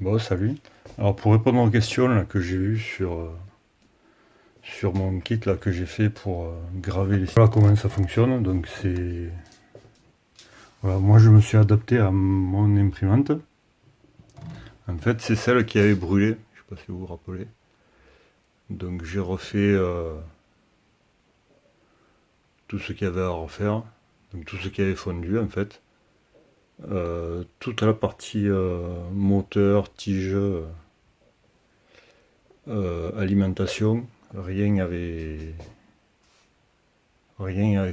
Bon, salut. Alors pour répondre aux questions là, que j'ai eues sur mon kit là, que j'ai fait pour graver les... Voilà comment ça fonctionne. Donc c'est... Voilà, moi je me suis adapté à mon imprimante. En fait c'est celle qui avait brûlé. Je sais pas si vous vous rappelez. Donc j'ai refait tout ce qu'il y avait à refaire. Donc tout ce qui avait fondu en fait. Toute la partie moteur, tige, alimentation, rien n'avait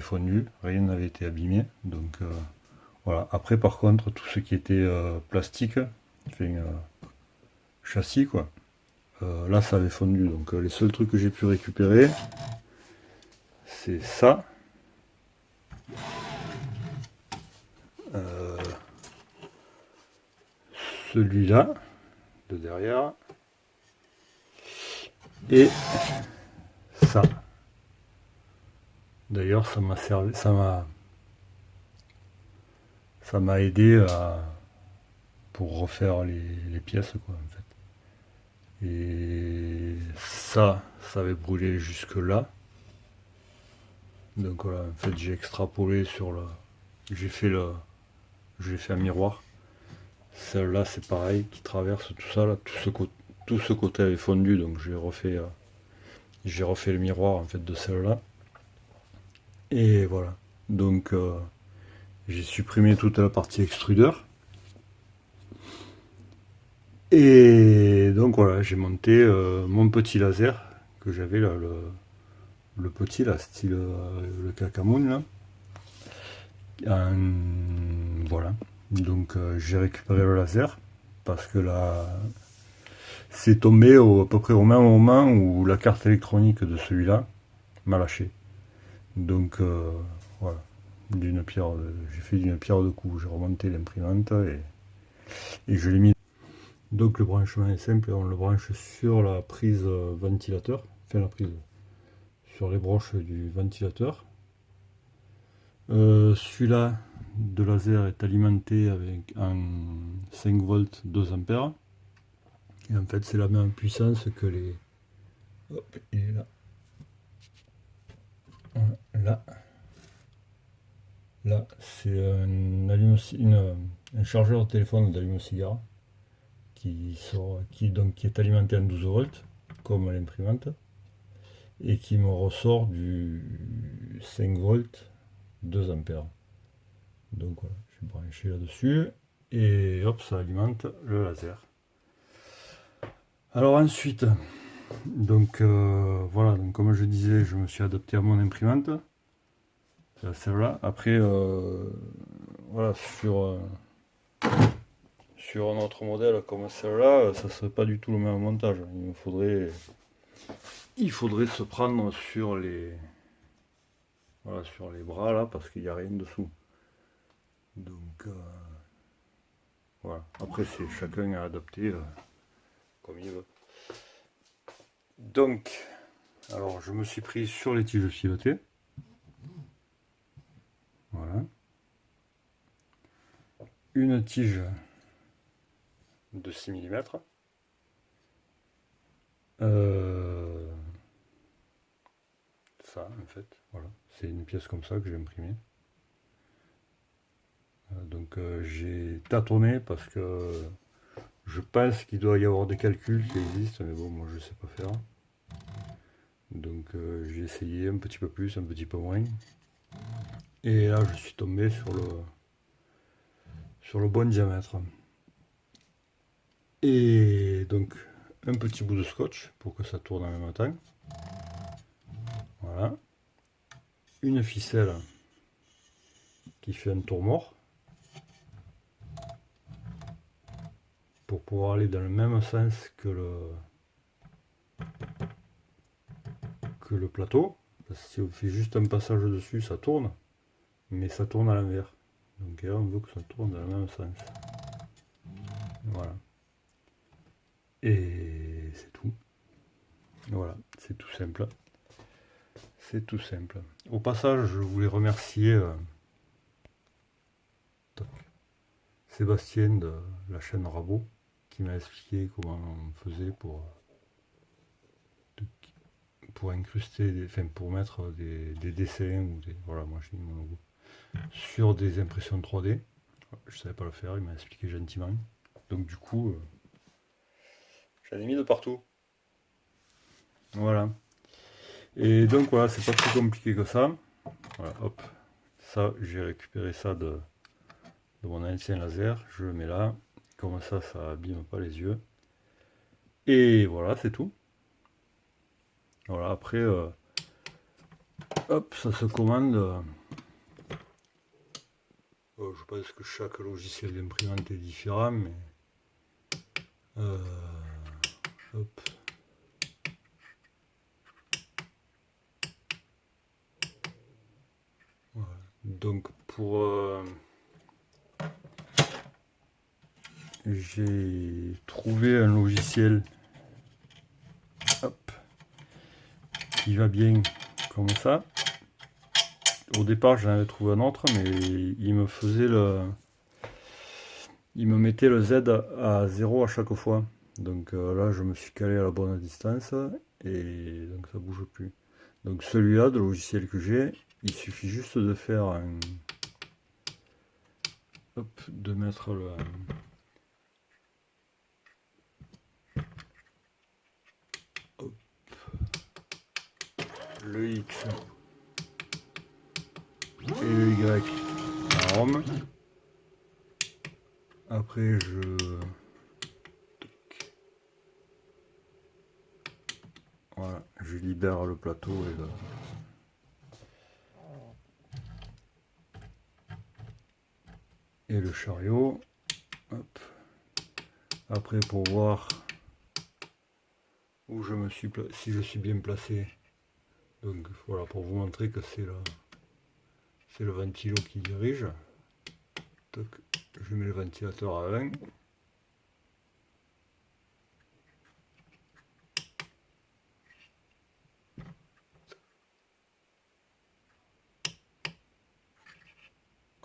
fondu, rien n'avait été abîmé. Donc voilà. Après par contre tout ce qui était plastique, enfin, châssis quoi, là ça avait fondu. Donc les seuls trucs que j'ai pu récupérer, c'est ça. Euh, Celui-là de derrière et ça. D'ailleurs ça m'a servi, ça m'a aidé pour refaire les pièces quoi en fait. Et ça avait brûlé jusque là. Donc voilà, en fait j'ai extrapolé sur le. J'ai fait le. J'ai fait un miroir. Celle-là c'est pareil, qui traverse tout ça là, tout ce côté avait fondu, donc j'ai refait le miroir en fait de celle-là. Et voilà. Donc j'ai supprimé toute la partie extrudeur. Et donc voilà, j'ai monté mon petit laser que j'avais là, le petit là, style le Kakamoun là. Voilà. Donc j'ai récupéré le laser parce que là c'est tombé à peu près au même moment où la carte électronique de celui-là m'a lâché. Donc voilà. J'ai fait d'une pierre deux coups. J'ai remonté l'imprimante et je l'ai mis. Donc le branchement est simple, on le branche sur la prise ventilateur, enfin la prise sur les broches du ventilateur. Celui-là de laser est alimenté avec un 5 volts 2 ampères. Et en fait c'est la même puissance que les... Hop, il est là. Là. Là, c'est un chargeur de téléphone d'allume-cigare qui est alimenté en 12 volts, comme l'imprimante, et qui me ressort du 5 volts 2 ampères. Donc voilà, je suis branché là-dessus, et hop, ça alimente le laser. Alors ensuite, donc voilà, donc comme je disais, je me suis adapté à mon imprimante. C'est celle-là. Après, voilà, sur un autre modèle comme celle-là, ça serait pas du tout le même montage. Il faudrait se prendre sur voilà, sur les bras là, parce qu'il n'y a rien dessous. Donc voilà. Après, c'est chacun à adapter comme il veut. Donc, alors je me suis pris sur les tiges filetées. Voilà. Une tige de 6 mm. Ça en fait, voilà. C'est une pièce comme ça que j'ai imprimée. Donc j'ai tâtonné parce que je pense qu'il doit y avoir des calculs qui existent, mais bon, moi je sais pas faire. Donc j'ai essayé un petit peu plus, un petit peu moins. Et là je suis tombé sur le bon diamètre. Et donc un petit bout de scotch pour que ça tourne en même temps. Voilà. Une ficelle qui fait un tour mort. Pour pouvoir aller dans le même sens que le plateau. Parce que si on fait juste un passage dessus, ça tourne. Mais ça tourne à l'envers. Donc là, on veut que ça tourne dans le même sens. Voilà. Et c'est tout. Voilà, c'est tout simple. C'est tout simple. Au passage, je voulais remercier Sébastien de la chaîne Rabot qui m'a expliqué comment on faisait pour incruster, enfin pour mettre des dessins ou des. Voilà, moi j'ai mis mon logo sur des impressions 3D. Je savais pas le faire, il m'a expliqué gentiment. Donc du coup, j'en ai mis de partout. Voilà. Et donc voilà, c'est pas plus compliqué que ça. Voilà, hop. Ça, j'ai récupéré ça de mon ancien laser. Je le mets là. Comme ça abîme pas les yeux. Et voilà, c'est tout. Voilà, après, hop, ça se commande. Je pense que chaque logiciel d'imprimante est différent, mais hop. Voilà. Donc j'ai trouvé un logiciel, hop, qui va bien comme ça. Au départ, j'en avais trouvé un autre, mais il me mettait le Z à 0 à chaque fois. Donc là, je me suis calé à la bonne distance et donc ça bouge plus. Donc celui-là, de logiciel que j'ai, il suffit juste de faire hop, de mettre le X et le Y en Rome. Après, voilà, je libère le plateau et le chariot. Hop. Après, pour voir où je me suis si je suis bien placé. Donc voilà, pour vous montrer que c'est le ventilo qui dirige. Donc, je mets le ventilateur à 1.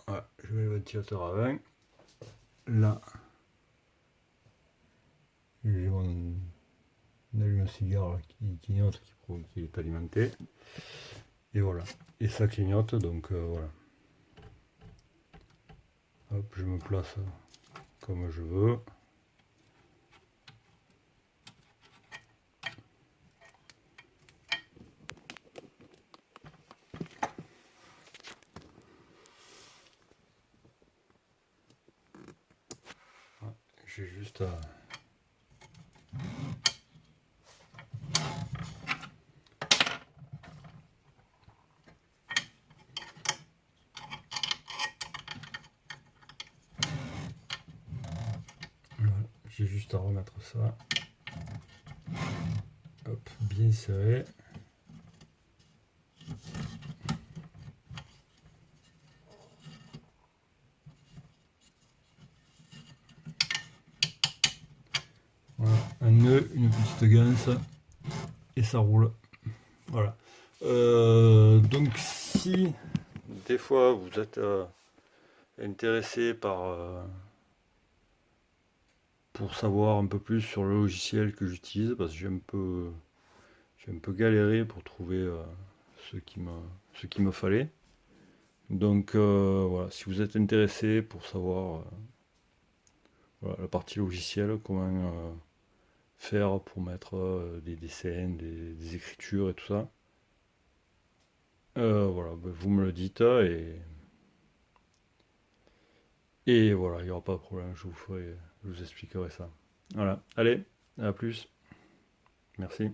Voilà, je mets le ventilateur à 20. Là, j'ai mon allume-cigare là, qui clignote, qui est alimenté. Et voilà. Et ça clignote, donc voilà. Hop, je me place comme je veux. J'ai juste à... Voilà. J'ai juste à remettre ça. Hop, bien serré. Voilà, un nœud, une petite ganse et ça roule. Voilà. Donc si des fois vous êtes intéressé pour savoir un peu plus sur le logiciel que j'utilise, parce que j'ai un peu galéré pour trouver ce qu'il me fallait. Donc voilà, si vous êtes intéressé pour savoir voilà, la partie logicielle, comment faire pour mettre des dessins, des écritures et tout ça, voilà, ben, vous me le dites et voilà, il n'y aura pas de problème, je vous expliquerai ça. Voilà, allez, à plus, merci.